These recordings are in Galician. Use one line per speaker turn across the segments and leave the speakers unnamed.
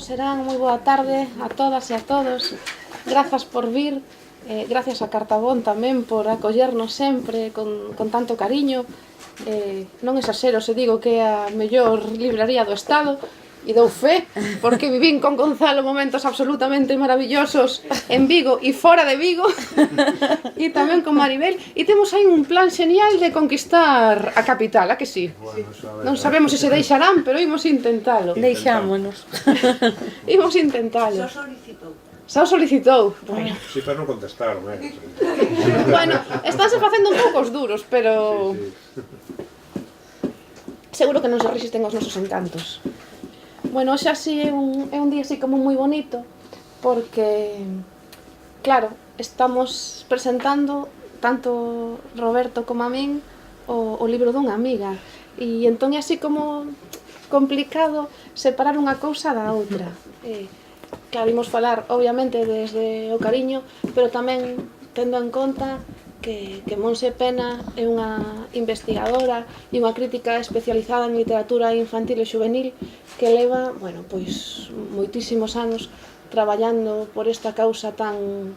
serán, moi boa tarde a todas e a todos. Grazas por vir, gracias a Cartabón tamén por acollernos sempre con tanto cariño. Non exaxero se digo que é a mellor libraría do Estado, e dou fe, porque vivín con Gonzalo momentos absolutamente maravillosos en Vigo e fora de Vigo, e tamén con Maribel, e temos aí un plan xenial de conquistar a capital, a que sí? Non sabemos se se deixarán, pero imos intentalo.
Deixámonos.
Imos intentalo. Xa o solicitou. Bueno.
Si, pero non contestaron,
Bueno, estánse facendo un pouco os duros, pero seguro que non se resisten aos nosos encantos. Bueno, xa así é un día así como moi bonito, porque, claro, estamos presentando tanto Roberto como a min o libro dunha amiga, e entón é así como complicado separar unha cousa da outra. Claro, imos falar, obviamente, desde o cariño, pero tamén tendo en conta que Montse Pena é unha investigadora e unha crítica especializada en literatura infantil e juvenil que leva, bueno, pois moitísimos anos traballando por esta causa tan,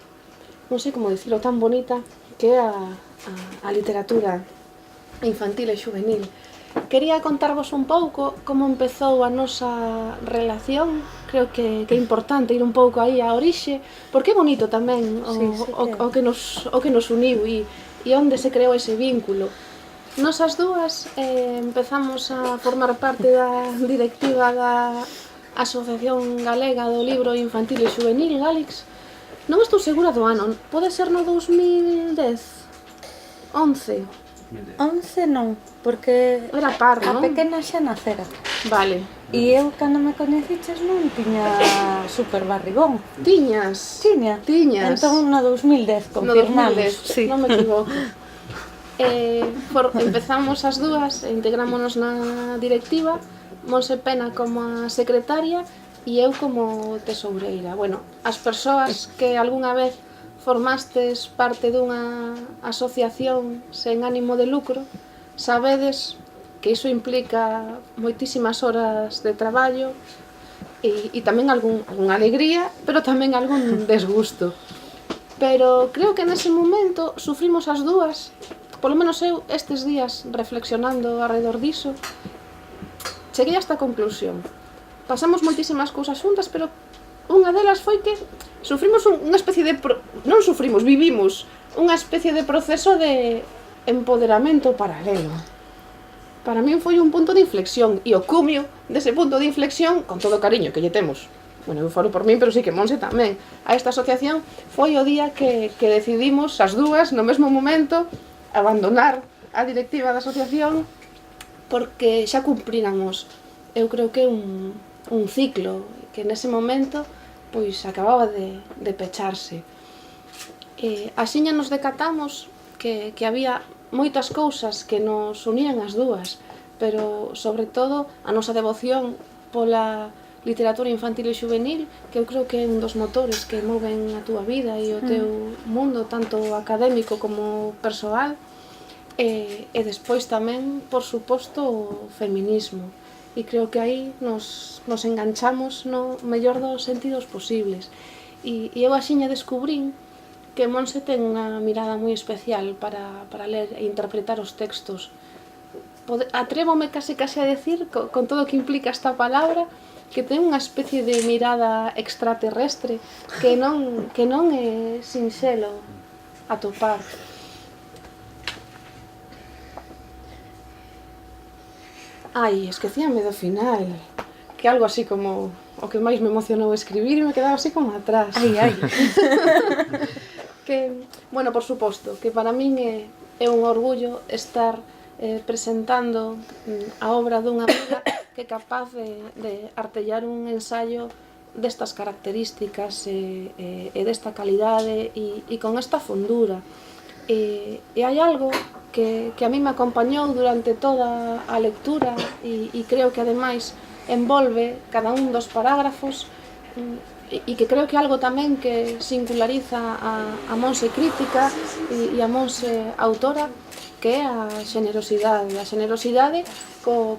non sei como dicilo, tan bonita que é a literatura infantil e juvenil. Quería contarvos un pouco como empezou a nosa relación. Creo que é importante ir un pouco aí á orixe, porque é bonito tamén o que nos uniu e onde se creou ese vínculo. Nos as dúas empezamos a formar parte da directiva da Asociación Galega do Libro Infantil e Juvenil, Galix. Non estou segura do ano, pode ser no 2010, 11...
11 non, porque
era par, non?
A pequena xa nacera.
Vale.
E eu, cando me coñeciches, non tiña super barrigón.
Tiñas?
Tiñas. Entón, no 2010, confirmamos.
No 2010, sí. Non me equivoco. Empezamos as dúas, integrámonos na directiva, Montse Pena como a secretaria e eu como tesoureira. Bueno, as persoas que algunha vez formastes parte dunha asociación sen ánimo de lucro, sabedes que iso implica moitísimas horas de traballo e tamén algunha alegría, pero tamén algún desgusto. Pero creo que nese momento sufrimos as dúas, polo menos eu estes días reflexionando alrededor diso, cheguei a esta conclusión. Pasamos moitísimas cousas xuntas, pero unha delas foi que sufrimos unha especie de... non sufrimos, vivimos unha especie de proceso de empoderamento paralelo. Para min foi un punto de inflexión, e o cumio dese punto de inflexión, con todo o cariño que lle temos, bueno, eu falo por min, pero sí que Montse tamén, a esta asociación, foi o día que decidimos as dúas, no mesmo momento, abandonar a directiva da asociación, porque xa cumpriramos, eu creo que un ciclo, que nese momento pois acababa de pecharse. Axiña nos decatamos que había moitas cousas que nos unían as dúas, pero sobre todo a nosa devoción pola literatura infantil e juvenil, que eu creo que é un dos motores que moven a túa vida e o teu mundo, tanto académico como persoal, e despois tamén, por suposto, o feminismo. E creo que aí nos enganchamos no mellor dos sentidos posibles. E eu axiña descubrín que Montse ten unha mirada moi especial para ler e interpretar os textos. Atrévome case a decir, con todo o que implica esta palabra, que ten unha especie de mirada extraterrestre que non é sinxelo atopar. Ai, esquecíame do final, que algo así como o que máis me emocionou escribir e me quedaba así como atrás.
Ai.
Que, bueno, por suposto, que para min é un orgullo estar presentando a obra dunha amiga que é capaz de artellar un ensaio destas características e desta calidade e con esta fondura. E hai algo que a mí me acompañou durante toda a lectura e creo que ademais envolve cada un dos parágrafos e que creo que algo tamén que singulariza a Montse crítica e a Montse autora, que é a xenerosidade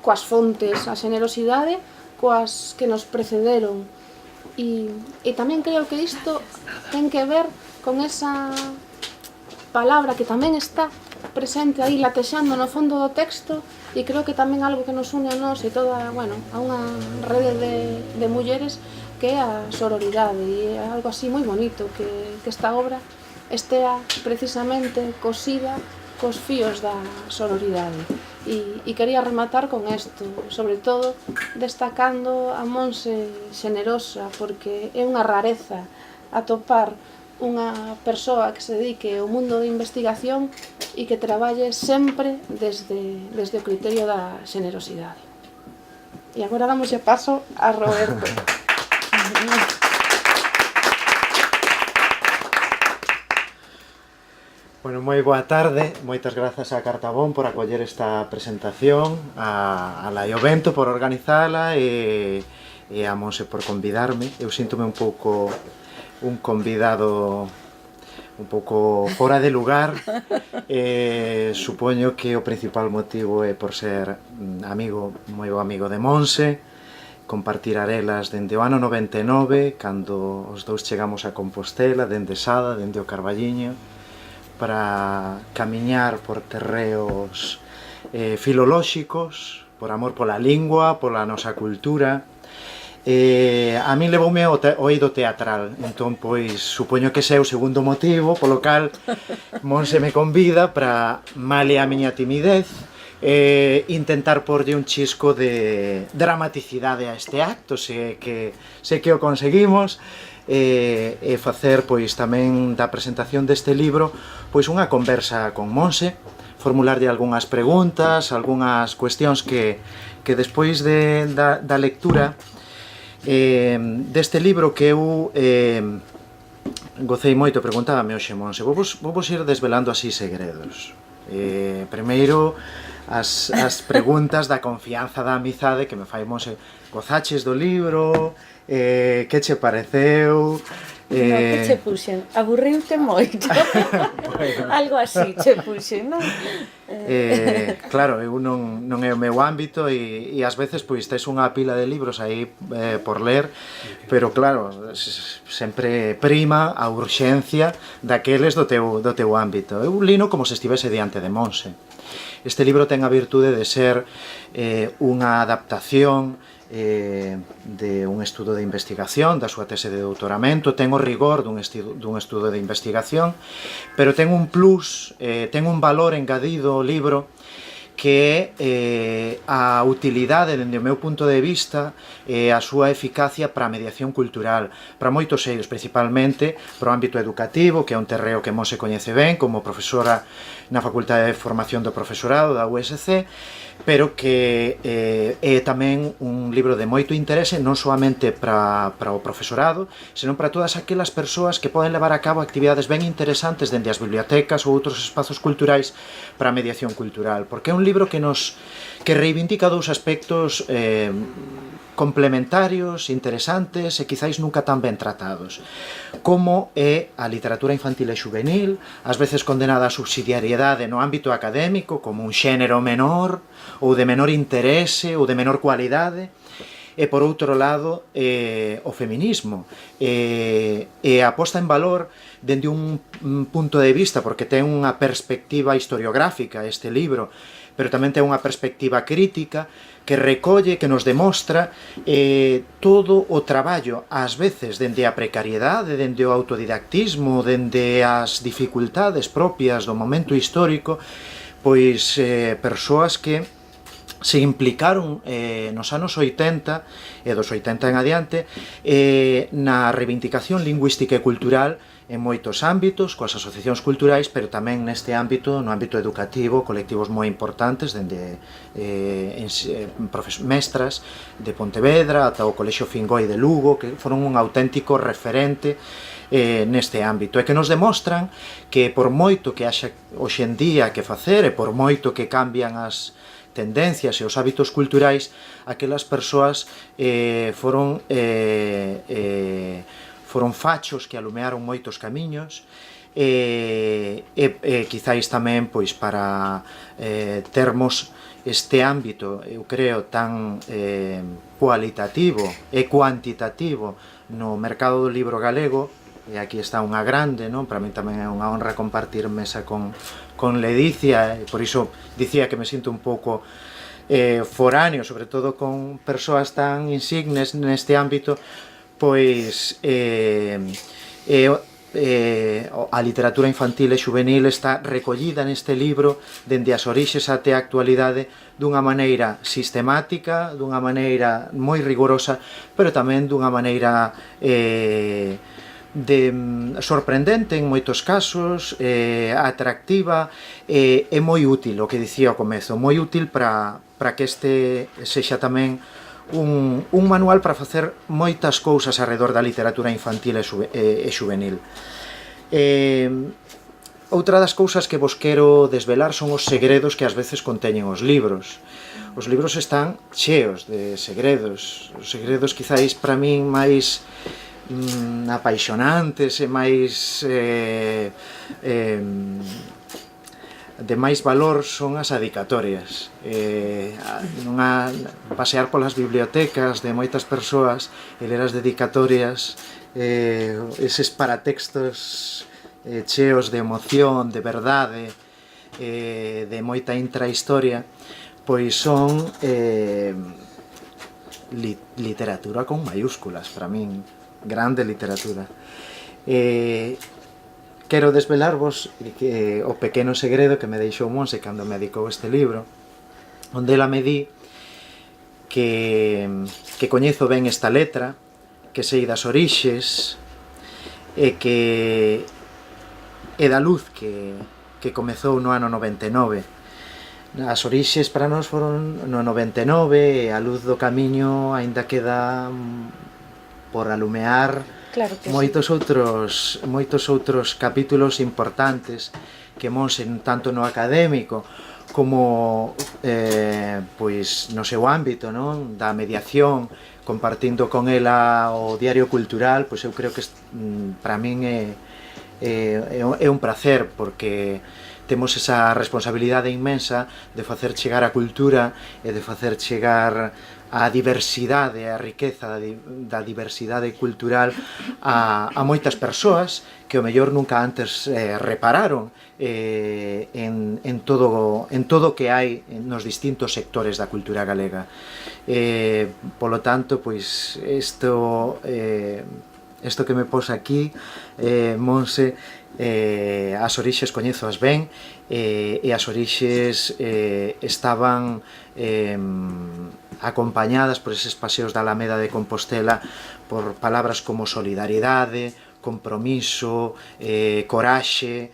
coas fontes, a xenerosidade coas que nos precederon, E tamén creo que isto ten que ver con esa palabra que tamén está presente aí latexando no fondo do texto, e creo que tamén algo que nos une a nós e toda, bueno, a unha rede de mulleres, que é a sororidade, e é algo así moi bonito que esta obra estea precisamente cosida cos fíos da sororidade. E quería rematar con isto, sobre todo destacando a Monse Xenerosa, porque é unha rareza atopar unha persoa que se dedique ao mundo de investigación e que traballe sempre desde o criterio da xenerosidade. E agora damos ya paso a Roberto.
Bueno, moi boa tarde, moitas grazas a Cartabón por acoller esta presentación, a Laio Vento por organizala e a Monse por convidarme. Eu síntome un pouco un convidado un pouco fora de lugar. Supoño que o principal motivo é por ser moi bo amigo de Monse, compartir arelas dende o ano 99, cando os dous chegamos a Compostela, dende Sada, dende o Carballiño, para camiñar por terreos filolóxicos, por amor pola lingua, pola nosa cultura. A min levoume o eido teatral, entón, pois, supoño que ese é o segundo motivo polo cal Monse me convida para, male a miña timidez, intentar porlle un chisco de dramaticidade a este acto, se que o conseguimos, e facer, pois, tamén da presentación deste libro, pois, unha conversa con Monse, formularlle algunhas preguntas, algunhas cuestións que despois da lectura deste libro que eu gocei moito, preguntábame hoxe Monse, vos ir desvelando así segredos. Primeiro, as preguntas da confianza, da amizade que me fai Monse. Gozaches do libro? Que che pareceu?
Que che puxen? Aburriute moito? Bueno. Algo así che puxen, non?
Claro, eu non é o meu ámbito e ás veces pois tes unha pila de libros aí por ler, pero claro, sempre prima a urxencia daqueles do teu ámbito. Eu lino como se estivese diante de Monse. Este libro ten a virtude de ser unha adaptación de un estudo de investigación, da súa tese de doutoramento, ten o rigor dun estudo de investigación, pero ten un plus, ten un valor engadido o libro, que é a utilidade, dende o meu punto de vista, a súa eficacia para a mediación cultural, para moitos eidos, principalmente para o ámbito educativo, que é un terreo que Monse coñece ben, como profesora na Facultade de Formación do Profesorado da USC, pero que é tamén un libro de moito interese, non soamente para o profesorado, senón para todas aquelas persoas que poden levar a cabo actividades ben interesantes dende as bibliotecas ou outros espazos culturais para a mediación cultural, porque é un libro que reivindica dous aspectos complementarios, interesantes e quizáis nunca tan ben tratados, como é a literatura infantil e juvenil, ás veces condenada a subsidiariedade no ámbito académico como un xénero menor ou de menor interese ou de menor cualidade, e por outro lado o feminismo e a posta en valor dende un punto de vista, porque ten unha perspectiva historiográfica este libro, pero tamén ten unha perspectiva crítica que recolle, que nos demostra todo o traballo, ás veces dende a precariedade, dende o autodidactismo, dende as dificultades propias do momento histórico, pois persoas que se implicaron nos anos 80 e dos 80 en adiante na reivindicación lingüística e cultural en moitos ámbitos, coas asociacións culturais, pero tamén neste ámbito, no ámbito educativo, colectivos moi importantes, dende mestras de Pontevedra ata o Colexio Fingoi de Lugo, que foron un auténtico referente neste ámbito, e que nos demostran que por moito que haxa hoxe en día que facer, e por moito que cambian as tendencias e os hábitos culturais, aquelas persoas foron fachos que alumearon moitos camiños e quizáis tamén pois para termos este ámbito, eu creo, tan cualitativo e cuantitativo no mercado do libro galego, e aquí está unha grande, non? Para mí tamén é unha honra compartir mesa con Ledicia, e por iso dicía que me sinto un pouco foráneo, sobre todo con persoas tan insignes neste ámbito, pois a literatura infantil e juvenil está recollida neste libro dende as orixes até a actualidade dunha maneira sistemática, dunha maneira moi rigorosa, pero tamén dunha maneira sorprendente en moitos casos, atractiva, e moi útil, o que dicía ao comezo, moi útil para que este sexa tamén un manual para facer moitas cousas arredor da literatura infantil e juvenil. Outra das cousas que vos quero desvelar son os segredos que ás veces conteñen os libros. Os libros están cheos de segredos, os segredos quizáis para min máis apaixonantes e máis de máis valor son as adicatorias. Pasear polas bibliotecas de moitas persoas e ler as dedicatorias, eses paratextos cheos de emoción, de verdade, de moita intrahistoria, pois son literatura con mayúsculas, para min, grande literatura. Quero desvelarvos o pequeno segredo que me deixou Monse cando me dedicou este libro, onde ela me di que coñezo ben esta letra, que sei das orixes, e da luz que comezou no ano 99. As orixes para nós foron no 99 e a luz do camiño aínda queda por alumear.
Claro que
Moitos outros capítulos importantes que Monse, tanto no académico como pois no seu ámbito, non? Da mediación, compartindo con ela o diario cultural, pois eu creo que para min é un placer, porque temos esa responsabilidade inmensa de facer chegar a cultura e de facer chegar a diversidade, a riqueza da diversidade cultural a moitas persoas que o mellor nunca antes repararon en todo o que hai nos distintos sectores da cultura galega. Polo tanto, pois isto que me pos aquí, Monse, as orixes coñezoas ben, e as orixes estaban acompañadas por eses paseos da Alameda de Compostela por palabras como solidaridade, compromiso, coraxe,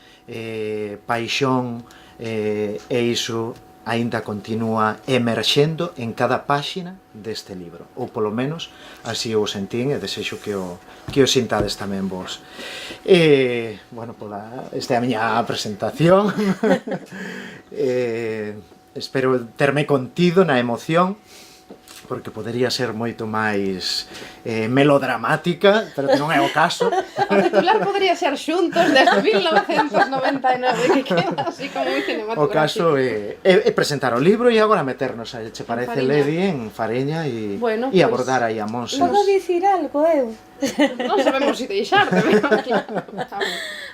paixón, e iso aínda continúa emerxendo en cada páxina deste libro, ou polo menos así o sentín, e desexo que o sintades tamén vos. Bueno, esta é a miña presentación. Espero terme contido na emoción, porque podería ser moito máis melodramática, pero que non é o caso.
O titular podría ser Xuntos desde 1999, que queda así como moi cinematográfico.
O caso é presentar o libro e agora meternos, che parece, Ledi, en Fareña e abordar aí a Monse.
Podo dicir algo, eu?
Non sabemos se deixarte, pero claro.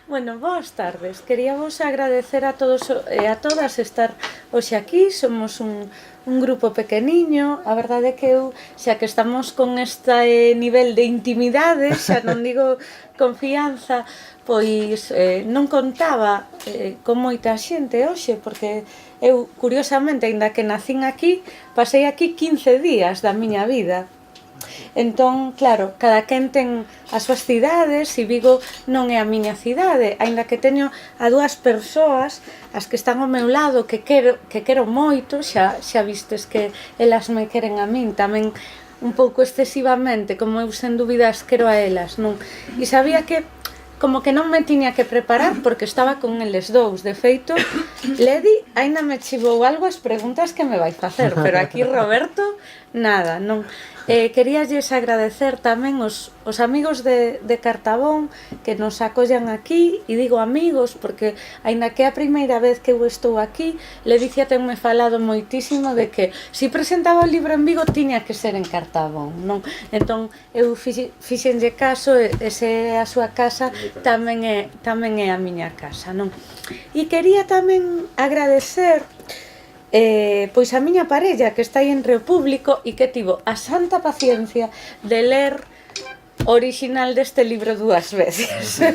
Bueno, boas tardes. Queríamos agradecer a todos e a todas estar hoxe aquí. Somos un grupo pequeniño. A verdade é que eu, xa que estamos con este nivel de intimidade, xa non digo confianza, pois non contaba con moita xente hoxe, porque eu, curiosamente, aínda que nacín aquí, pasei aquí 15 días da miña vida. Entón, claro, cada quen ten as súas cidades, e Vigo non é a miña cidade, aínda que teño a dúas persoas, as que están ao meu lado, que quero moito, xa vistes que elas me queren a min tamén un pouco excesivamente, como eu sen dúbidas quero a elas, non? E sabía que como que non me tiña que preparar porque estaba con eles dous. De feito, Ledi aínda me chivou algo as preguntas que me vai facer, pero aquí Roberto, nada, non. Queríalles agradecer tamén os amigos de Cartabón que nos acollan aquí, e digo amigos porque aínda que é a primeira vez que eu estou aquí, Ledicia tenme falado moitísimo de que se presentaba o libro en Vigo tiña que ser en Cartabón, non? Entón eu fixenlle caso e se é a súa casa tamén é a miña casa, non? E quería tamén agradecer pois a miña parella que está aí entre o público e que tivo a santa paciencia de ler o original deste libro 2 veces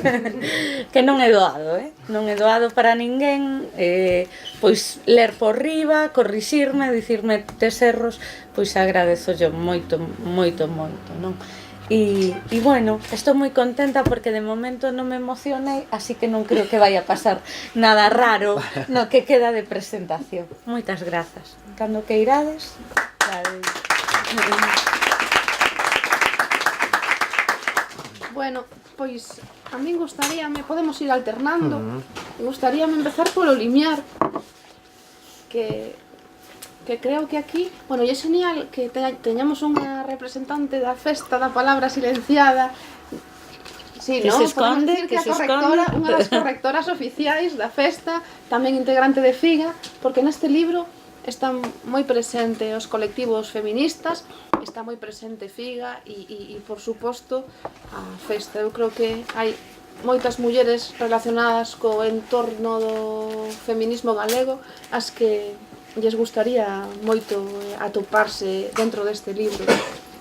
que non é doado, non é doado para ninguén, pois ler por riba, corrixirme, dicirme tes erros, pois agradezo yo moito, moito, moito, non? E bueno, estou moi contenta porque de momento non me emocionei, así que non creo que vai a pasar nada raro no que queda de presentación. Moitas grazas. Cando que irades,
Bueno, pois a min gustaríame, podemos ir alternando. Gustaríame empezar polo limiar, que creo que aquí, bueno, e é genial que teñamos unha representante da festa da palabra silenciada. Sí,
que
¿no?
se esconde,
decir que a correctora, unha das correctoras oficiais da festa, tamén integrante de FIGA, porque neste libro están moi presente os colectivos feministas, está moi presente FIGA e por suposto, a festa. Eu creo que hai moitas mulleres relacionadas co entorno do feminismo galego as que lles gustaría moito atoparse dentro deste libro.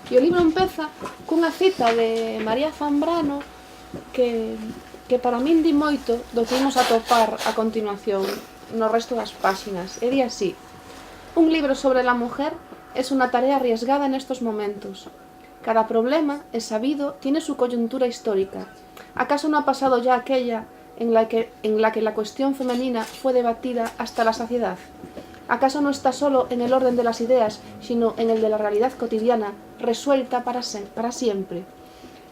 E o libro empeza cunha cita de María Zambrano que para min di moito do que imos atopar a continuación no resto das páxinas. E di así: un libro sobre la mujer es una tarea arriesgada en estos momentos. Cada problema, es sabido, tiene su coyuntura histórica. ¿Acaso no ha pasado ya aquella en la que la cuestión femenina fue debatida hasta la saciedad? ¿Acaso no está solo en el orden de las ideas, sino en el de la realidad cotidiana, resuelta para siempre?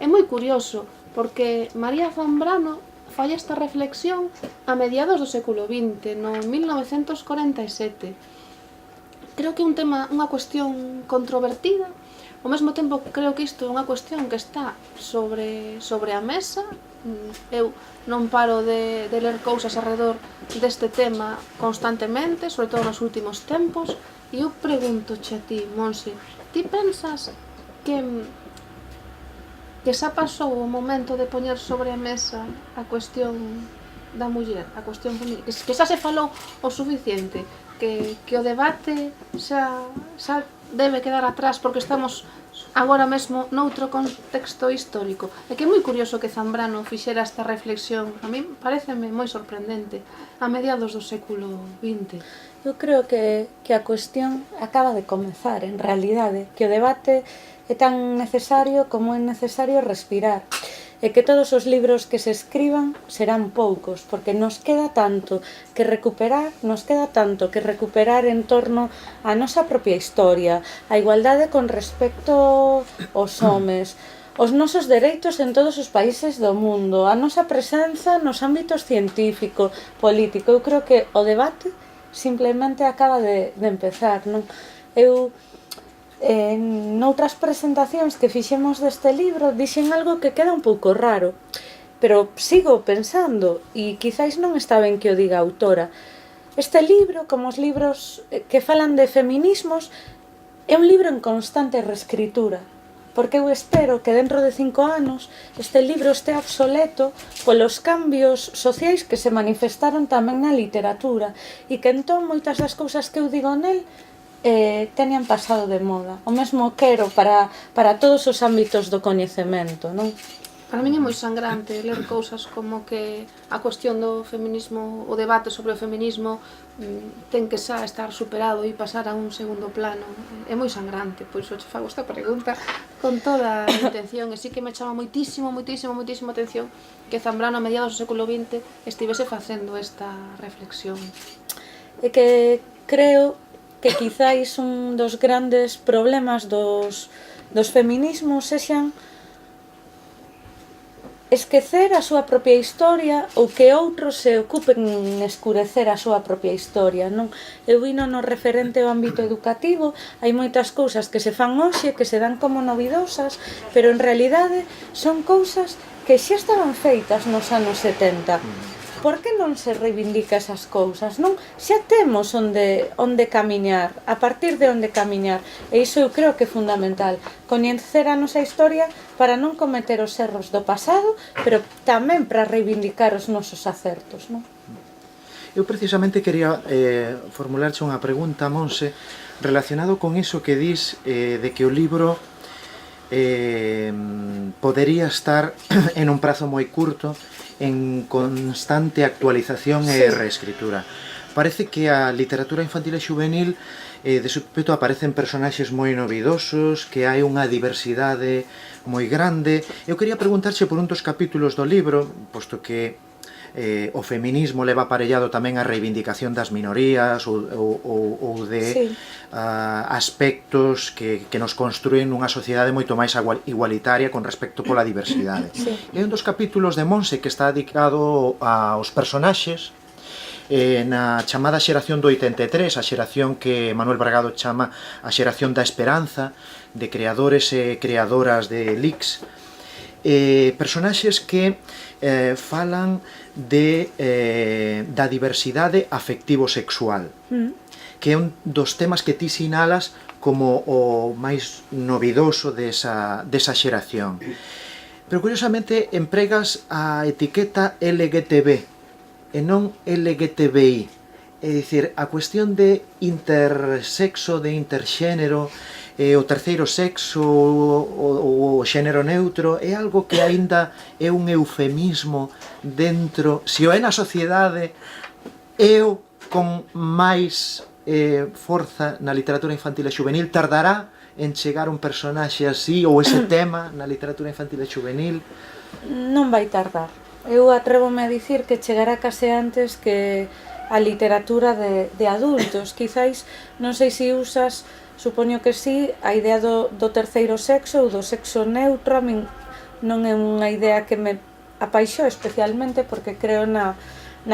É moi curioso, porque María Zambrano falla esta reflexión a mediados do século XX, no 1947. Creo que é un tema, unha cuestión controvertida. Ao mesmo tempo, creo que isto é unha cuestión que está sobre a mesa. Eu non paro de ler cousas alrededor deste tema constantemente, sobre todo nos últimos tempos, e eu preguntoche a ti, Monse, ti pensas que xa pasou o momento de poñer sobre a mesa a cuestión da muller, a cuestión feminina, que xa se falou o suficiente, que o debate xa debe quedar atrás porque estamos agora mesmo noutro contexto histórico? É que é moi curioso que Zambrano fixera esta reflexión, a mí pareceme moi sorprendente, a mediados do século XX.
Eu creo que a cuestión acaba de comezar, en realidade, que o debate é tan necesario como é necesario respirar, e que todos os libros que se escriban serán poucos, porque nos queda tanto que recuperar en torno á nosa propia historia, a igualdade con respecto aos homes, os nosos dereitos en todos os países do mundo, a nosa presenza nos ámbitos científico, político. Eu creo que o debate simplemente acaba de empezar, non? Eu noutras presentacións que fixemos deste libro dixen algo que queda un pouco raro, pero sigo pensando, e quizáis non está ben que o diga a autora. Este libro, como os libros que falan de feminismos, é un libro en constante reescritura, porque eu espero que dentro de 5 anos este libro este obsoleto polos cambios sociais que se manifestaron tamén na literatura, e que entón moitas das cousas que eu digo nel teñan pasado de moda. O mesmo quero para todos os ámbitos do coñecemento, non?
Para min é moi sangrante ler cousas como que a cuestión do feminismo, o debate sobre o feminismo ten que xa estar superado e pasar a un segundo plano. É moi sangrante, pois eu che fago esta pregunta con toda a intención, e sí que me chama moitísimo atención que Zambrano a mediados do século XX estivese facendo esta reflexión.
E que creo que quizáis un dos grandes problemas dos feminismos sexan esquecer a súa propia historia ou que outros se ocupen en escurecer a súa propia historia, non? Eu vino no referente ao ámbito educativo, hai moitas cousas que se fan hoxe, que se dan como novidosas, pero en realidade son cousas que xa estaban feitas nos anos 70. Por que non se reivindica esas cousas, non? Xa temos onde camiñar, a partir de onde camiñar, e iso eu creo que é fundamental, coñecer a nosa historia para non cometer os erros do pasado, pero tamén para reivindicar os nosos acertos, non?
Eu precisamente quería formularche unha pregunta, Monse, relacionado con iso que dis de que o libro podería estar en un prazo moi curto en constante actualización e reescritura. Parece que a literatura infantil e xuvenil de súpeto aparecen personaxes moi novidosos, que hai unha diversidade moi grande. Eu quería preguntarche por un dos capítulos do libro, posto que o feminismo leva aparellado tamén a reivindicación das minorías ou de aspectos que nos construen unha sociedade moito máis igualitaria con respecto pola diversidade. E un dos capítulos de Monse que está dedicado aos personaxes na chamada xeración do 83, a xeración que Manuel Bragado chama a xeración da esperanza, de creadores e creadoras de LICS, personaxes que falan da diversidade afectivo-sexual, que é un dos temas que ti sinalas como o máis novidoso desa xeración. Pero curiosamente empregas a etiqueta LGTB e non LGTBI, é dicir, a cuestión de intersexo, de interxénero, o terceiro sexo, o xénero neutro, é algo que aínda é un eufemismo dentro, se o é na sociedade, é o con máis forza na literatura infantil e xuvenil, tardará en chegar un personaxe así, ou ese tema na literatura infantil e xuvenil?
Non vai tardar. Eu atrévome a dicir que chegará case antes que a literatura de adultos. Quizáis, non sei se usas, supoño que sí, a idea do terceiro sexo ou do sexo neutro. A min non é unha idea que me apaixou especialmente, porque creo na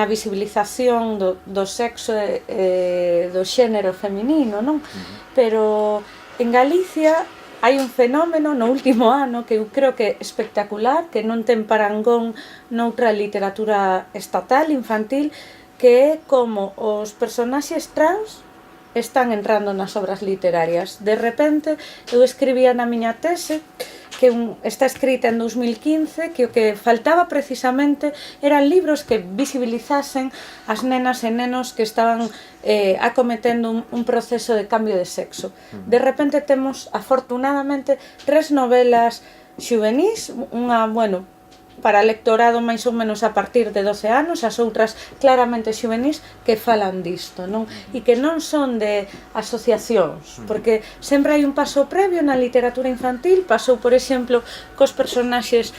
visibilización do sexo e do xénero feminino, non? Pero en Galicia hai un fenómeno no último ano que eu creo que é espectacular, que non ten parangón noutra literatura estatal infantil, que é como os personaxes trans están entrando nas obras literarias. De repente, eu escribía na miña tese, que está escrita en 2015, que o que faltaba precisamente eran libros que visibilizasen as nenas e nenos que estaban acometendo un proceso de cambio de sexo. De repente temos, afortunadamente, 3 novelas xuvenís, unha, bueno, para lectorado máis ou menos a partir de 12 anos, as outras claramente xuvenís que falan disto, non? E que non son de asociacións, porque sempre hai un paso previo na literatura infantil. Pasou, por exemplo, cos personaxes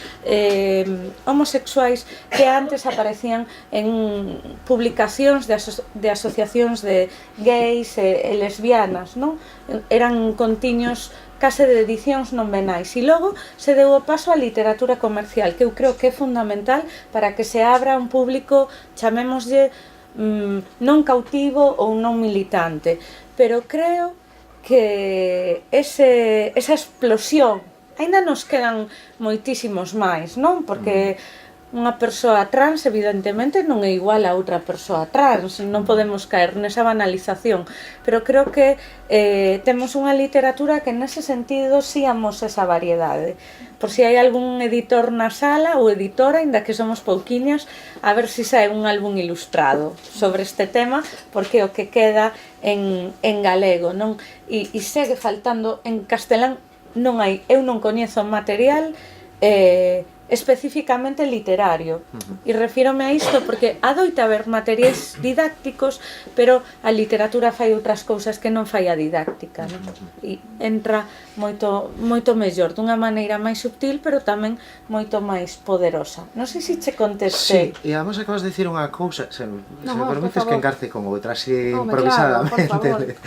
homosexuais que antes aparecían en publicacións de asociacións de gays e lesbianas, non? Eran contiños case de edicións non venais, e logo se deu o paso á literatura comercial, que eu creo que é fundamental para que se abra un público, chamémoslle, non cautivo ou non militante. Pero creo que esa explosión, aínda nos quedan moitísimos máis, non? Porque unha persoa trans evidentemente non é igual a outra persoa trans, non podemos caer nesa banalización, pero creo que temos unha literatura que nese sentido si amosa esa variedade. Por si hai algún editor na sala ou editora, aínda que somos pouquiñas, a ver si sae un álbum ilustrado sobre este tema, porque o que queda en galego, non? E segue faltando en castelán, non hai, eu non coñezo material especificamente literario, e refírome a isto porque adoita haber materiais didácticos, pero a literatura fai outras cousas que non fai a didáctica, non? E entra moito mellor, dunha maneira máis subtil, pero tamén moito máis poderosa. Non sei se che contestei.
Sí, e además acabas de dicir unha cousa, se me
No,
permites que engarce con outra, así improvisadamente, claro,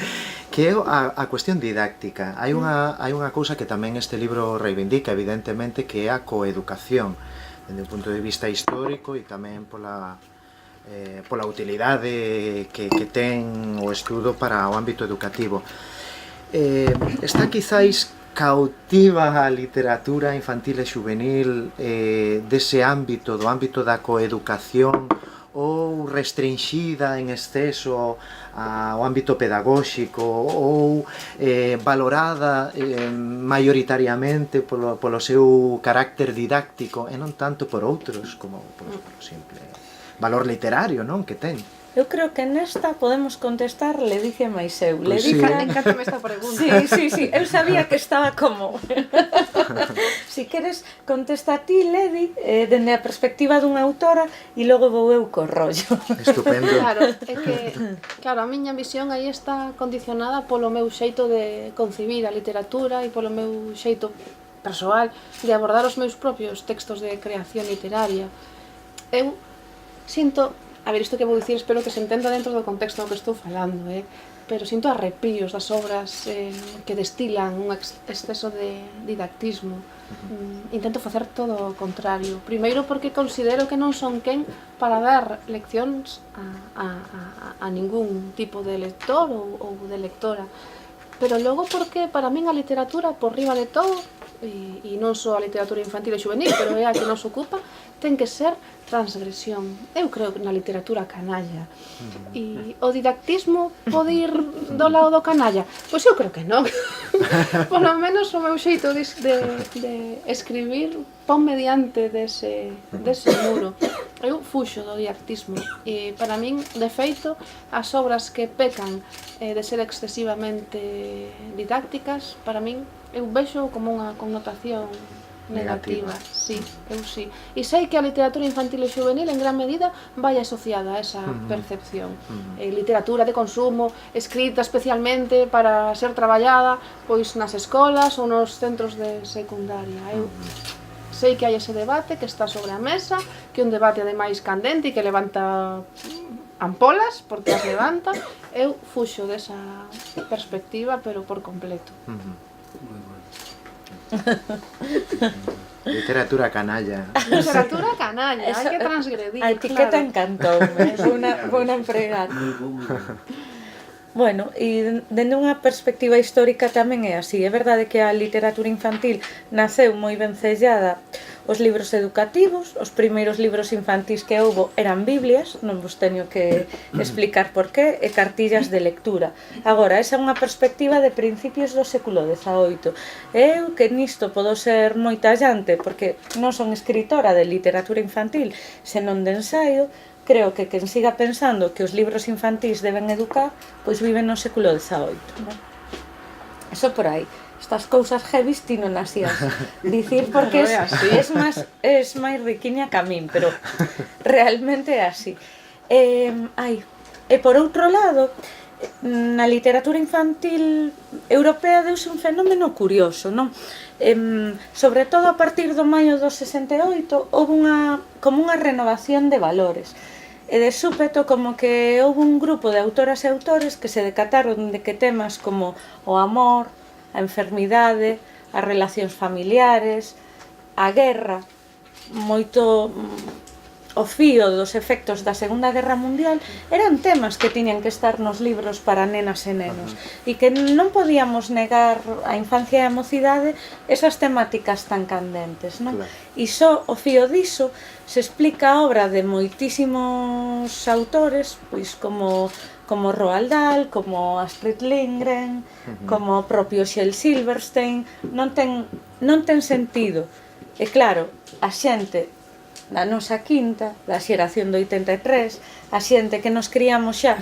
que é a cuestión didáctica. Hai unha cousa que tamén este libro reivindica, evidentemente, que é a coeducación. dende o punto de vista histórico e tamén pola utilidade que ten o estudo para o ámbito educativo. Está quizáis cautiva a literatura infantil e juvenil dese ámbito, do ámbito da coeducación, ou restringida en exceso ao ámbito pedagóxico, ou valorada maioritariamente polo seu carácter didáctico e non tanto por outros, como polo simple valor literario, non, que ten.
Eu creo que nesta podemos contestar Ledicia máis eu.
Pois sí.
Encántame esta pregunta.
Sí, eu sabía que estaba como... Si queres, contesta ti, Ledi, dende a perspectiva dunha autora, e logo vou eu co rollo.
Estupendo.
Claro, é que, claro, a miña visión aí está condicionada polo meu xeito de concibir a literatura e polo meu xeito persoal de abordar os meus propios textos de creación literaria. Eu sinto... A ver, isto que vou dicir espero que se entenda dentro do contexto no que estou falando, pero sinto arrepíos das obras que destilan un exceso de didactismo. Intento facer todo o contrario. Primeiro porque considero que non son quen para dar leccións a ningún tipo de lector ou de lectora. Pero logo porque para min a literatura, por riba de todo, e non só a literatura infantil e juvenil, pero é a que nos ocupa, ten que ser transgresión. Eu creo na literatura canalla. E o didactismo pode ir do lado do canalla? Pois eu creo que non. Polo menos o meu xeito de escribir pon mediante dese muro. Eu fuxo do didactismo. E para min, de feito, as obras que pecan de ser excesivamente didácticas, para min, eu vexo como unha connotación negativa. Sí, eu sí. E sei que a literatura infantil e juvenil en gran medida vai asociada a esa percepción. Literatura de consumo, escrita especialmente para ser traballada pois nas escolas ou nos centros de secundaria. Eu sei que hai ese debate que está sobre a mesa, que é un debate ademais candente e que levanta ampolas, porque as levanta. Eu fuxo desa perspectiva, pero por completo.
Literatura canalla.
Literatura canalla, hai que transgredir.
A etiqueta encantoume, vou na empregar. Bueno, e dende unha perspectiva histórica tamén é así. É verdade que a literatura infantil naceu moi vencellada os libros educativos. Os primeiros libros infantís que houbo eran biblias, non vos teño que explicar por qué, e cartillas de lectura. Agora, esa é unha perspectiva de principios do século XVIII. Eu que nisto podo ser moi tallante, porque non son escritora de literatura infantil, senón de ensaio, creo que quen siga pensando que os libros infantís deben educar, pois viven no século XVIII, non? Eso por aí. Estas cousas heavies ti non as ías dicir porque es máis riquiña que a min, pero realmente é así. E por outro lado, na literatura infantil europea deuse un fenómeno curioso, non? Sobre todo a partir do maio do 68 houve como unha renovación de valores. E de súpeto como que houve un grupo de autoras e autores que se decataron de que temas como o amor, a enfermidade, as relacións familiares, a guerra, moito o fío dos efectos da Segunda Guerra Mundial eran temas que tiñan que estar nos libros para nenas e nenos e que non podíamos negar a infancia e a mocidade esas temáticas tan candentes, non? E só o fío diso se explica a obra de moitísimos autores, pois como Roald Dahl, como Astrid Lindgren, como o propio Shel Silverstein. Non ten sentido. E claro, a xente da nosa quinta, da xeración do 83, a xente que nos criamos xa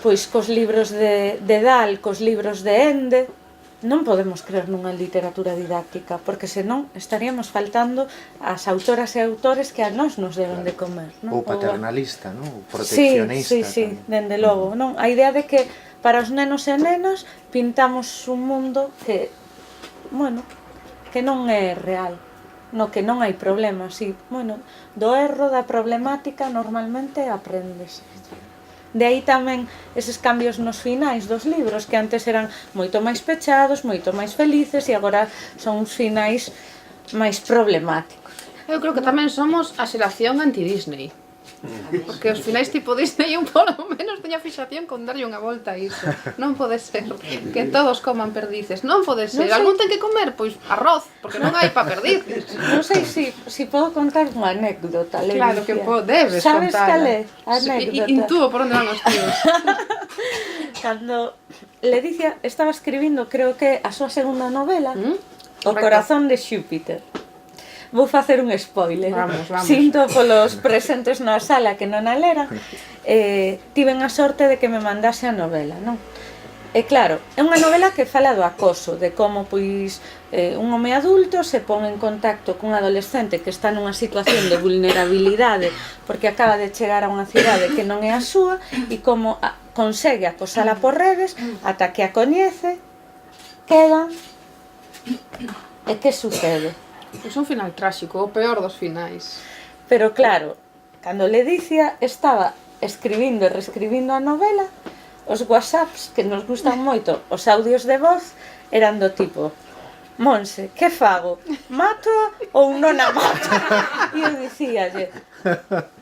pois cos libros de Dahl, cos libros de Ende, non podemos creer nunha literatura didáctica, porque senón estaríamos faltando as autoras e autores que a nós nos deben de comer, non?
Ou paternalista, non? Ou proteccionista.
Sí, dende logo, non? A idea de que para os nenos e nenas pintamos un mundo que, bueno, que non é real, no que non hai problemas, e, bueno, do erro da problemática normalmente aprendes. De aí tamén eses cambios nos finais dos libros, que antes eran moito máis pechados, moito máis felices, e agora son uns finais máis problemáticos.
Eu creo que tamén somos a xeración anti-Disney. Porque os finais tipo Disney eu polo menos teño a fixación con darlle unha volta a iso. Non pode ser que todos coman perdices. Non pode ser. Algún ten que comer, pois, arroz, porque non hai pa perdices.
Non sei si podo contar unha anécdota, Leticia.
Claro que debes
Sabes
contarla.
cal é a anécdota?
Intúo por onde van os tíos.
Cando Leticia estaba escribindo, creo que a súa segunda novela, O
Correcto.
corazón de Xúpiter. Vou facer un spoiler.
Vamos.
Sinto polos presentes na sala que non a leran. Tiven a sorte de que me mandase a novela, non? E claro, é unha novela que fala do acoso, de como pois un home adulto se pon en contacto cun adolescente que está nunha situación de vulnerabilidade porque acaba de chegar a unha cidade que non é a súa e como consegue acosala por redes ata que a coñece, quedan. E que sucede?
Pois un final tráxico, o peor dos finais.
Pero claro, cando Leticia estaba escribindo e reescribindo a novela, os whatsapps que nos gustan moito, os audios de voz, eran do tipo: Monse, que fago? Mato ou non a mato? E eu dicíalle: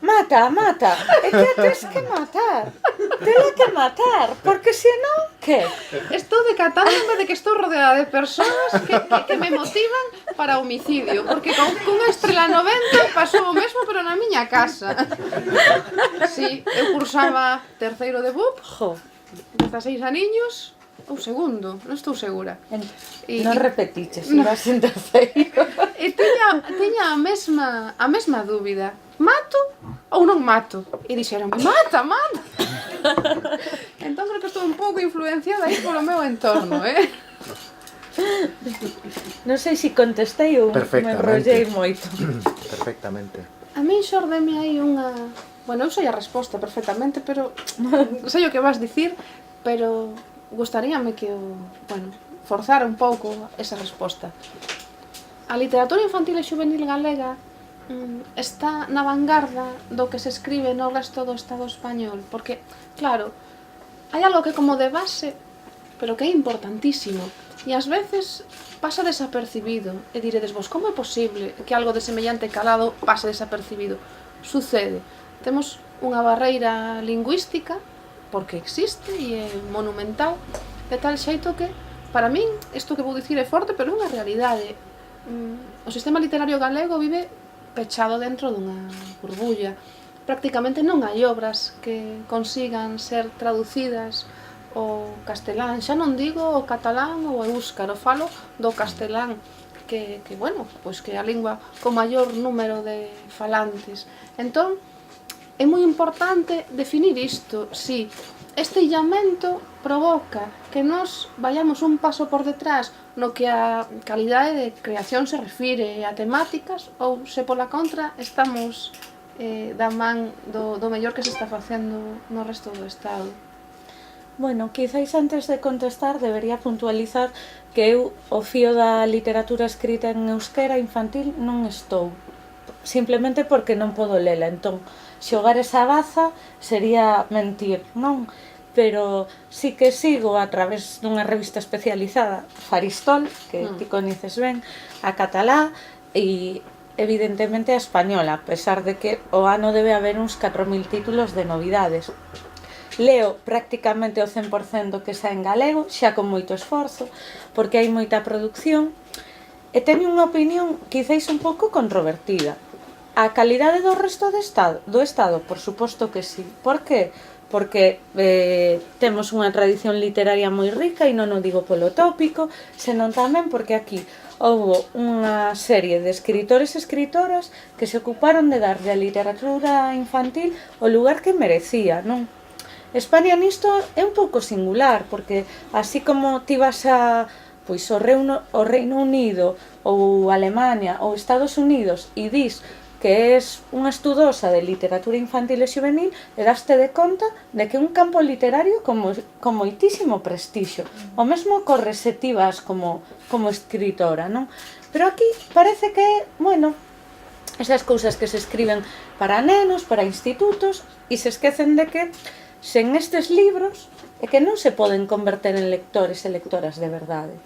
mata, é que a tes que matar, tela que matar, porque senón, que?
Estou decatándome de que estou rodeada de persoas que me motivan para homicidio, porque cunha estrela 90 pasou o mesmo, pero na miña casa. Si, eu cursaba terceiro de BUP,
Jo,
16 aniños, ou segundo, non estou segura.
non repetiches, ibas en terceiro.
E tiña a mesma dúbida. Mato ou non mato? E dixeron, mata! Entón creo que estou un pouco influenciada aí polo meu entorno,
Non sei se contestei ou me enrollei moito.
Perfectamente.
A min xordeme aí unha... Bueno, eu sei a resposta perfectamente, pero sei o que vas dicir, pero gustaríame que forzara un pouco esa resposta. A literatura infantil e xuvenil galega está na vanguarda do que se escribe no resto do Estado español, porque, claro, hai algo que como de base, pero que é importantísimo, e ás veces pasa desapercibido, e diredes vos, como é posible que algo de semellante calado pase desapercibido? Sucede, temos unha barreira lingüística, porque existe e é monumental, de tal xeito que, para min, isto que vou dicir é forte, pero é unha realidade. O sistema literario galego vive pechado dentro dunha burbulla. Prácticamente non hai obras que consigan ser traducidas ao castelán. Xa non digo o catalán ou o éuscaro, falo do castelán, que pois que é a lingua con maior número de falantes. Entón, é moi importante definir isto. Si este illamento provoca que nos vayamos un paso por detrás no que a calidade de creación se refire a temáticas, ou se pola contra estamos da man do mellor que se está facendo no resto do Estado.
Bueno, quizáis antes de contestar debería puntualizar que eu o fío da literatura escrita en euskera infantil non estou, simplemente porque non podo lela, entón xogar esa baza sería mentir, non? Pero sí que sigo a través dunha revista especializada, Faristol, que ti coñeces ben, a catalá e evidentemente a española, a pesar de que o ano debe haber uns 4.000 títulos de novidades. Leo prácticamente o 100% do que xa en galego, xa con moito esforzo, porque hai moita produción, e teño unha opinión quizáis un pouco controvertida. A calidade do resto do Estado, por suposto que sí. Por que? Porque temos unha tradición literaria moi rica, e non o digo polo tópico, senón tamén porque aquí houve unha serie de escritores e escritoras que se ocuparon de darlle a literatura infantil o lugar que merecía, non? España nisto é un pouco singular, porque así como ti vas a pois o Reino Unido ou Alemania ou Estados Unidos e dis que és unha estudosa de literatura infantil e juvenil, e daste de conta de que é un campo literario con moitísimo prestixio. O mesmo ocorre se ti vas como escritora, non? Pero aquí parece que, esas cousas que se escriben para nenos, para institutos, e se esquecen de que sen estes libros é que non se poden converter en lectores e lectoras de verdade.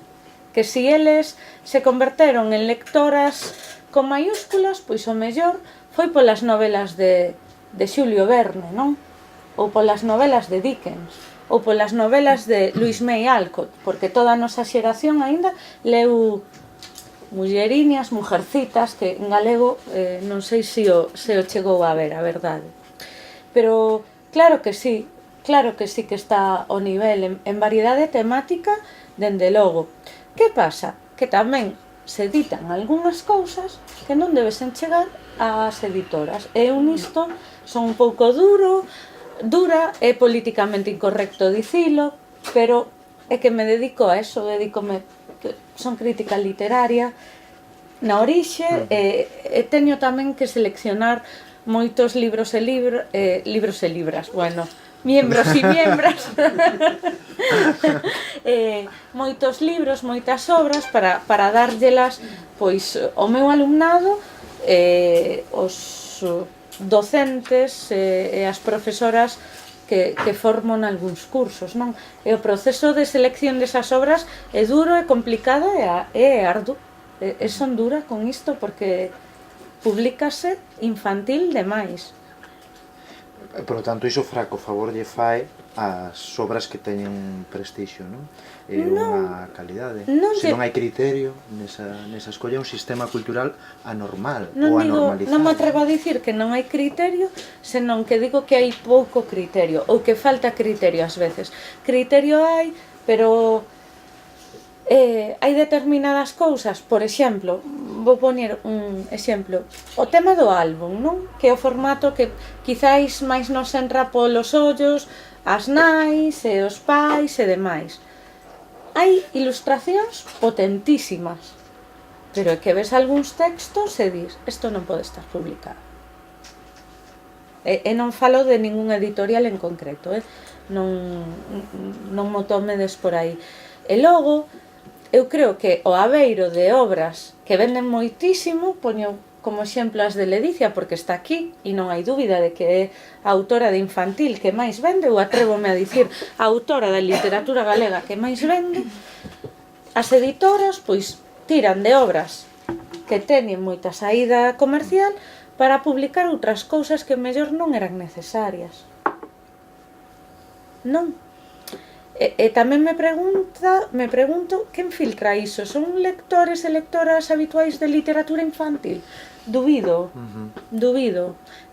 Que si eles se converteron en lectoras con maiúsculas, pois o mellor foi polas novelas de Xulio Verne, non? Ou polas novelas de Dickens, ou polas novelas de Louise May Alcott, porque toda a nosa xeración aínda leu Mulleriñas, Mujercitas, que en galego non sei se o chegou a ver, a verdade. Pero claro que sí que está ao nivel en variedade temática, dende logo. Que pasa? Que tamén se editan algunhas cousas que non debesen chegar ás editoras. E eu nisto son un pouco dura, é políticamente incorrecto dicilo, pero é que me dedico a eso, son crítica literaria na orixe, e teño tamén que seleccionar moitos libros e libras, bueno, miembros e miembras moitos libros, moitas obras para dárllelas pois ao meu alumnado, os docentes e as profesoras que formo nalgúns cursos, non? E o proceso de selección desas obras é duro, é complicado e é arduo. Son dura con isto porque publícase infantil demais.
Por lo tanto, iso fraco favor lle fai as obras que teñen prestixio, non? E unha calidade. Se non hai criterio nesa escolla, un sistema cultural anormal ou anormalizado.
Non me atrevo a dicir que non hai criterio, senón que digo que hai pouco criterio, ou que falta criterio ás veces. Criterio hai, pero hai determinadas cousas, por exemplo, vou poñer un exemplo, o tema do álbum, non? Que é o formato que quizáis máis nos entra polos ollos, as nais e os pais e demais. Hai ilustracións potentísimas, pero é que ves algúns textos e dis, isto non pode estar publicado. E non falo de ningún editorial en concreto, non mo tomedes por aí. E logo, eu creo que o abeiro de obras que venden moitísimo, poño como exemplo as de Ledicia, porque está aquí e non hai dúbida de que é a autora de infantil que máis vende, ou atrévome a dicir a autora da literatura galega que máis vende. As editoras pois tiran de obras que teñen moita saída comercial para publicar outras cousas que mellor non eran necesarias. Non. E tamén me pregunto quen filtra iso? Son lectores e lectoras habituais de literatura infantil? Dubido.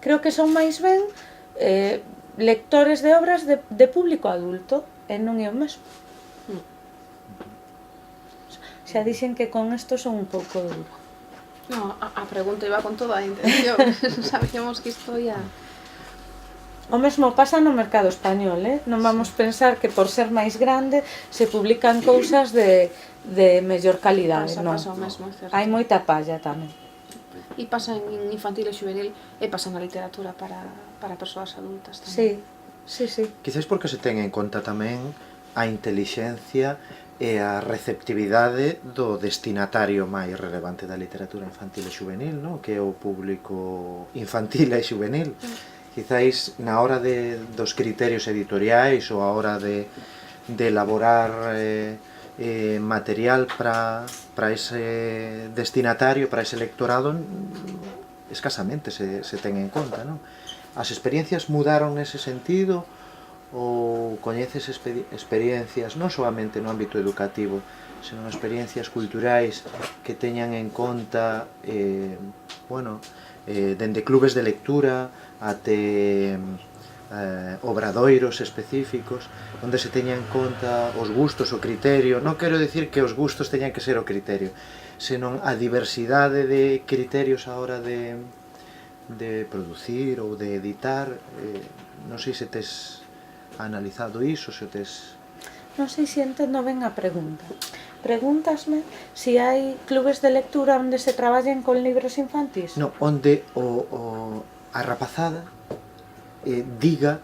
Creo que son máis ben lectores de obras de público adulto, e non é o mesmo. Xa dixen que con isto son un pouco duro.
No, a pregunta iba con toda a intención. Sabíamos que isto ia...
O mesmo pasa no mercado español, non vamos pensar que por ser máis grande se publican cousas de mellor calidade, non.
Pasa o mesmo, é certo.
Hai moita palla tamén.
E pasa en infantil e juvenil, e pasa na literatura para persoas adultas tamén.
Sí.
Quizás porque se ten en conta tamén a intelixencia e a receptividade do destinatario máis relevante da literatura infantil e juvenil, non? Que é o público infantil e juvenil. Quizáis na hora dos criterios editoriais ou a hora de elaborar material para ese destinatario, para ese lectorado, escasamente se ten en conta, non? As experiencias mudaron nese sentido, ou coñeces experiencias non solamente no ámbito educativo, senón experiencias culturais que teñan en conta dende clubes de lectura até obradoiros específicos onde se teña en conta os gustos, o criterio. Non quero dicir que os gustos teñan que ser o criterio, senón a diversidade de criterios a hora de producir ou de editar. Non sei se tes analizado iso, se tes...
Non sei se entendo ben a pregunta. Pregúntasme se hai clubes de lectura onde se traballen con libros infantís?
Non, onde a rapazada diga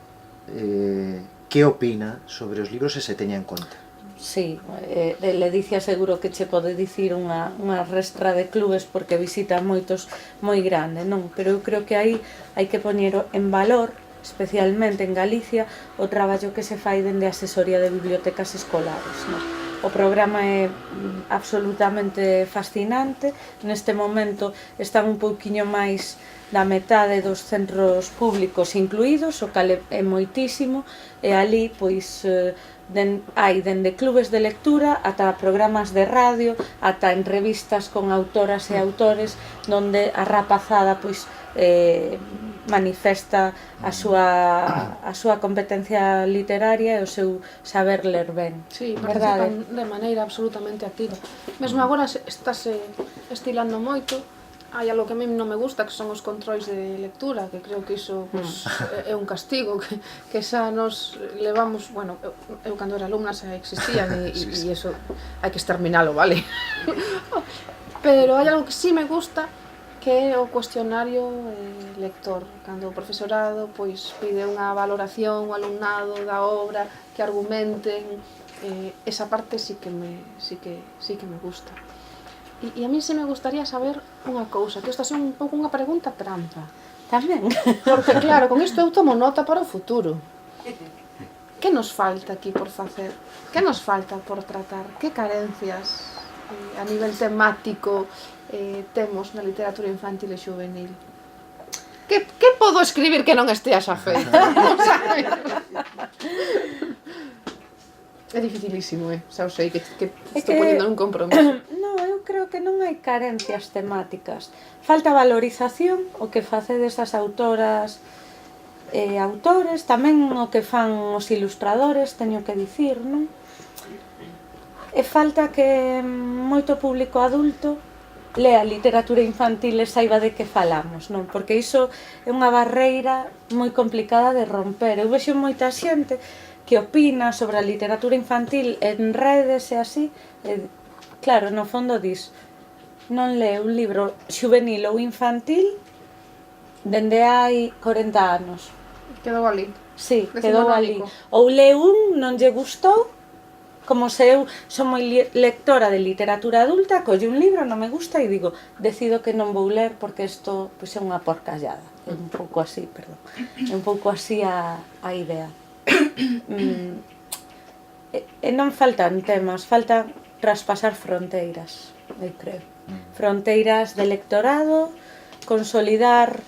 que opina sobre os libros e se teña en conta.
Sí, Ledicia seguro que che pode dicir unha restra de clubes porque visita moitos moi grande, non? Pero eu creo que hai que poñer en valor, especialmente en Galicia, o traballo que se fai dende a asesoría de bibliotecas escolares, non? o programa é absolutamente fascinante. Neste momento están un pouquiño máis da metade dos centros públicos incluídos, o cal é moitísimo, e ali pois hai dende clubes de lectura ata programas de radio, ata entrevistas con autoras e autores onde a rapazada pois manifesta a súa competencia literaria e o seu saber ler ben.
Sí, participan de maneira absolutamente activa. Mesmo agora estáse estilando moito. Hai algo que a mí non me gusta, que son os controis de lectura, que creo que iso pues, é un castigo, que xa nos levamos, bueno, eu cando era alumna xa existían e iso hai que exterminalo, vale? Pero hai algo que sí me gusta, que é o cuestionario lector, cando o profesorado pois pide unha valoración ao alumnado da obra, que argumenten, esa parte sí que me gusta. E a mí sí me gustaría saber unha cousa, que esta é un pouco unha pregunta trampa.
Tamén.
Porque claro, con isto eu tomo nota para o futuro. Que nos falta aquí por facer? Que nos falta por tratar? Que carencias a nivel temático temos na literatura infantil e juvenil? Que podo escribir que non estea xa feito? É dificilísimo, xa o sei, que estou ponendo un compromiso.
Non, eu creo que non hai carencias temáticas. Falta valorización, o que facedes as autoras e autores, tamén o que fan os ilustradores, teño que dicir, non? E falta que moito público adulto lea literatura infantil e saiba de que falamos, non? Porque iso é unha barreira moi complicada de romper. Eu vexo moita xente que opina sobre a literatura infantil en redes e así, e, claro, no fondo dis, non lee un libro juvenil ou infantil dende hai 40 anos.
Quedou ali.
Sí, quedou ali. Ou lee un, non lle gustou, como se eu son moi lectora de literatura adulta, colle un libro, non me gusta e digo, decido que non vou ler porque isto pois, é unha porcallada. É un pouco así, perdón. É un pouco así a idea. E non faltan temas, falta traspasar fronteiras, eu creo. Fronteiras de lectorado, consolidar.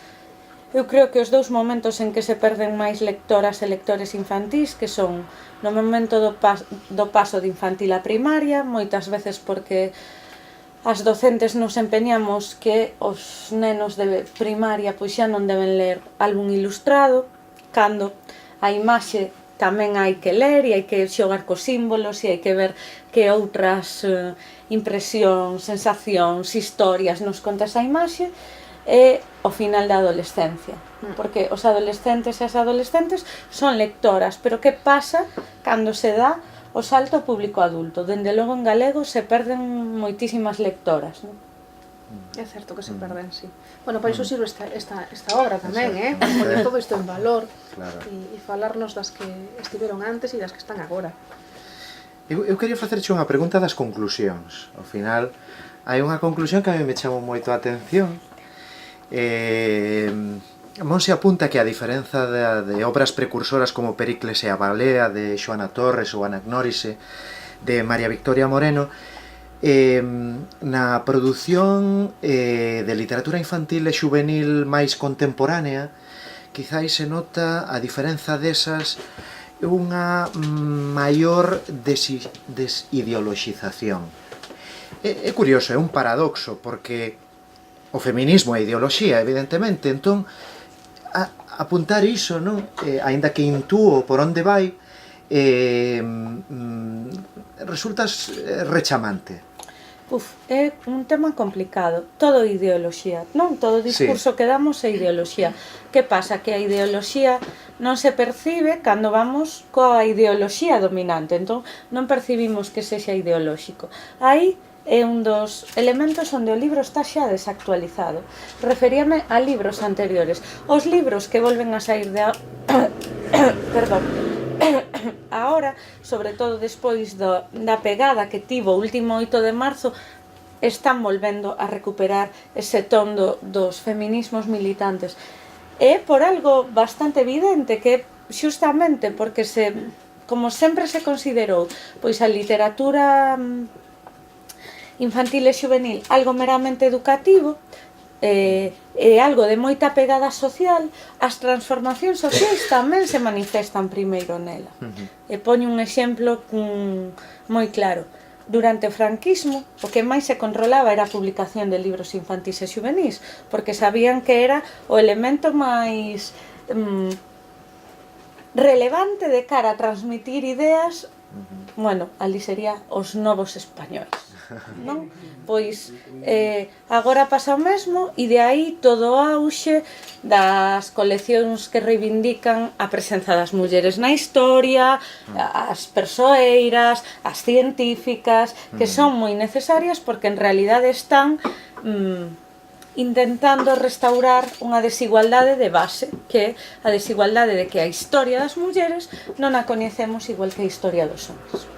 Eu creo que os dous momentos en que se perden máis lectoras e lectores infantís, que son no momento do paso de infantil a primaria, moitas veces porque as docentes nos empeñamos que os nenos de primaria pois xa non deben ler álbum ilustrado, cando a imaxe tamén hai que ler e hai que xogar cos símbolos e hai que ver que outras impresións, sensacións, historias nos conta esa imaxe e o final da adolescencia. Porque os adolescentes e as adolescentes son lectoras, pero que pasa cando se dá o salto ao público adulto? Dende logo en galego se perden moitísimas lectoras, non?
É certo que se perden, sí. Bueno, para iso sirve esta obra tamén, para poner todo isto en valor e falarnos das que estiveron antes e das que están agora.
Eu quería facerche unha pregunta das conclusións. Ao final, hai unha conclusión que a mí me chamou moito a atención. Monse apunta que a diferenza de obras precursoras como Pericles e a Balea de Xoana Torres ou Anagnórise de María Victoria Moreno, na produción de literatura infantil e juvenil máis contemporánea quizáis se nota a diferenza desas unha maior desideoloxización. É curioso, é un paradoxo, porque o feminismo é ideoloxía, evidentemente, entón apuntar iso, non? Aínda que intúo por onde vai, resulta rechamante.
É un tema complicado. Todo é ideoloxía, non? Todo discurso que damos é ideoloxía. Que pasa? Que a ideoloxía non se percibe cando vamos coa ideoloxía dominante, entón non percibimos que sexa ideolóxico. Aí é un dos elementos onde o libro está xa desactualizado. Referíame a libros anteriores. Os libros que volven a sair de... Perdón. Ahora, sobre todo despois da pegada que tivo o último 8 de marzo, están volvendo a recuperar ese ton dos feminismos militantes. É por algo bastante evidente, que justamente porque se como sempre se considerou pois a literatura infantil e juvenil algo meramente educativo, e algo de moita pegada social, as transformacións sociais tamén se manifestan primeiro nela. E poño un exemplo moi claro. Durante o franquismo, o que máis se controlaba era a publicación de libros infantis e juvenis, porque sabían que era o elemento máis relevante de cara a transmitir ideas, bueno, ali sería os novos españois, non? Pois agora pasa o mesmo e de aí todo o auxe das coleccións que reivindican a presenza das mulleres na historia, as persoeiras, as científicas, que son moi necesarias porque en realidade están intentando restaurar unha desigualdade de base, que é a desigualdade de que a historia das mulleres non a coñecemos igual que a historia dos homens.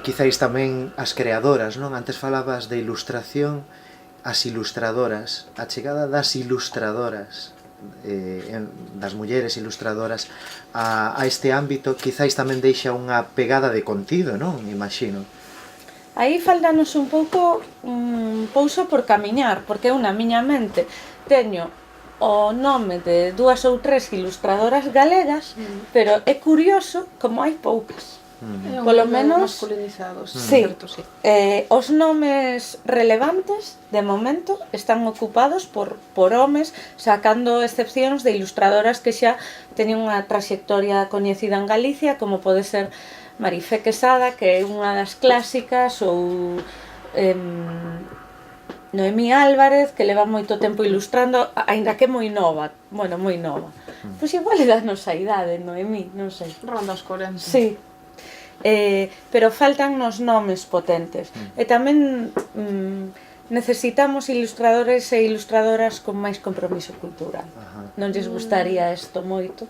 Quizáis tamén as creadoras, non? Antes falabas de ilustración, as ilustradoras, a chegada das ilustradoras, das mulleres ilustradoras a este ámbito, quizáis tamén deixa unha pegada de contido, non? Imagino.
Aí faltanos un pouco pouso por camiñar, porque eu na miña mente teño o nome de 2 ou 3 ilustradoras galegas, pero é curioso como hai poucas. Polo menos
masculinizados,
sí,
certo, sí.
Os nomes relevantes de momento están ocupados por homes, sacando excepcións de ilustradoras que xa teñen unha traxectoria coñecida en Galicia, como pode ser Marifé Quesada, que é unha das clásicas, ou Noemí Álvarez, que leva moito tempo ilustrando, aínda que é moi nova, bueno, moi nova. Pois igual é da nosa idade, Noemí, non sei.
Ronda os 40.
Sí. Pero faltan nos nomes potentes. E tamén necesitamos ilustradores e ilustradoras con máis compromiso cultural. Non lles gustaría isto moito,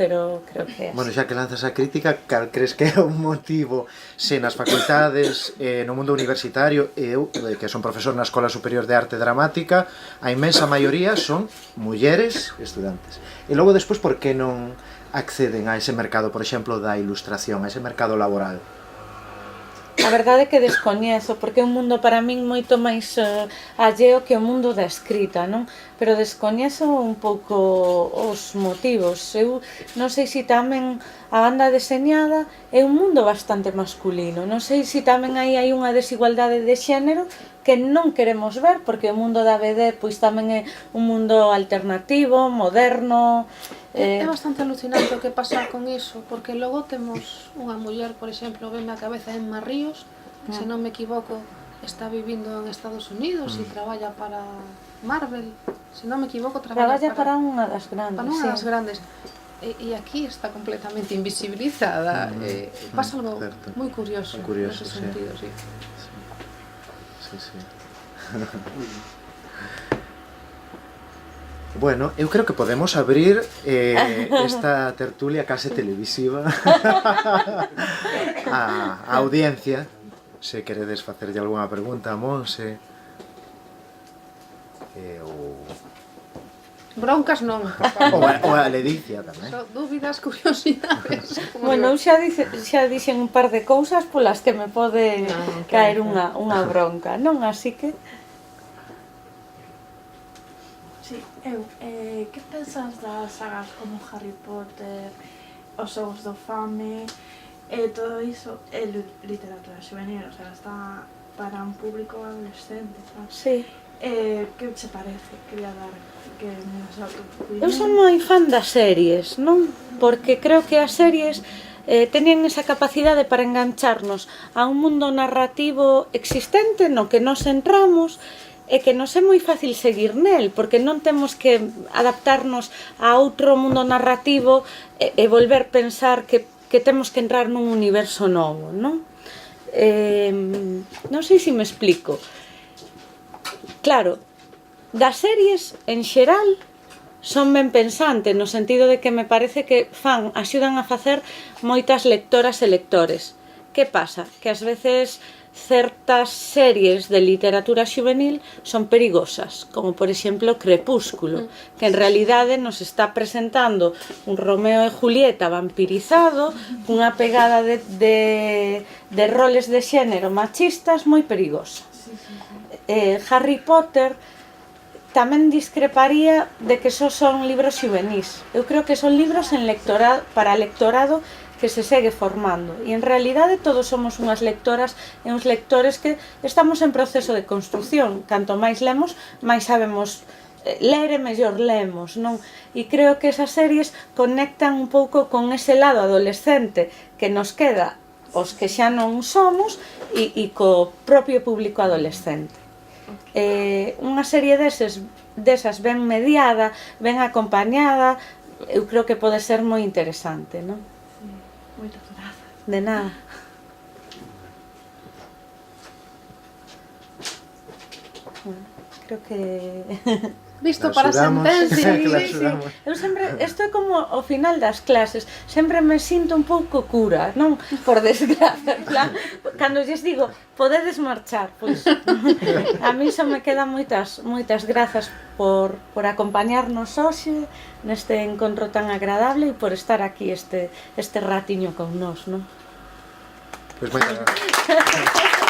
pero creo que é así.
Bueno, xa que lanzas a crítica, cal crees que é un motivo se nas facultades, no mundo universitario, eu, que son profesor na Escola Superior de Arte Dramática, a inmensa maioría son mulleres estudantes. E logo despois, por que non acceden a ese mercado, por exemplo, da ilustración, a ese mercado laboral?
A verdade é que descoñezo, porque é un mundo para min moito máis alleo que o mundo da escrita, non? Pero descoñezo un pouco os motivos. Eu non sei se tamén a banda deseñada é un mundo bastante masculino. Non sei se tamén aí hai unha desigualdade de xénero que non queremos ver, porque o mundo da BD pois tamén é un mundo alternativo, moderno.
É bastante alucinante o que pasa con iso, porque logo temos unha muller, por exemplo, veme a cabeza Emma Ríos, que se non me equivoco está vivindo en Estados Unidos e traballa para Marvel, se non me equivoco
traballa para unha das grandes.
Para unha das grandes. E aquí está completamente invisibilizada. Pasa algo moi curioso nese sentido, sí.
Sí. Bueno, eu creo que podemos abrir esta tertulia case televisiva a audiencia. Se queredes facerlle algunha pregunta a Monse
Broncas non.
Ou a Ledicia tamén.
Dúbidas, curiosidades.
Bueno, eu xa dixen un par de cousas polas que me pode caer unha bronca, non? Así que...
Sí, que pensas das sagas como Harry Potter, Os Xogos do Fame, todo iso é literatura juvenil, o sea, está para un público adolescente, ¿sabes?
Sí.
Que che parece? Quería dar que me das a tu opinión.
Eu son moi fan das series, non? Porque creo que as series teñen esa capacidade para engancharnos a un mundo narrativo existente no que nos entramos e que nos é moi fácil seguir nel, porque non temos que adaptarnos a outro mundo narrativo e volver pensar que temos que entrar nun universo novo, non? Non sei se me explico. Claro, das series en xeral son ben pensantes, no sentido de que me parece que axudan a facer moitas lectoras e lectores. Que pasa? Que ás veces certas series de literatura juvenil son perigosas, como por exemplo Crepúsculo, que en realidade nos está presentando un Romeo e Julieta vampirizado, cunha pegada de roles de xénero machistas moi perigosa. Harry Potter tamén discreparía de que só son libros juvenís. Eu creo que son libros para lectorado que se segue formando, e en realidade todos somos unhas lectoras e uns lectores que estamos en proceso de construción. Canto máis lemos, máis sabemos ler e mellor lemos, non? E creo que esas series conectan un pouco con ese lado adolescente que nos queda os que xa non somos e co propio público adolescente. Unha serie desas ben mediada, ben acompañada, eu creo que pode ser moi interesante, non?
Moitas grazas.
De nada. Bueno, creo que...
Listo para a sentencia.
Eu sempre, isto é como o final das clases, sempre me sinto un pouco cura, non? Por desgracia, plan, cando lles digo, podedes marchar, pois a mí só me quedan moitas grazas por acompañarnos hoxe neste encontro tan agradable e por estar aquí este ratiño con nós, non?
Pois moitas grazas.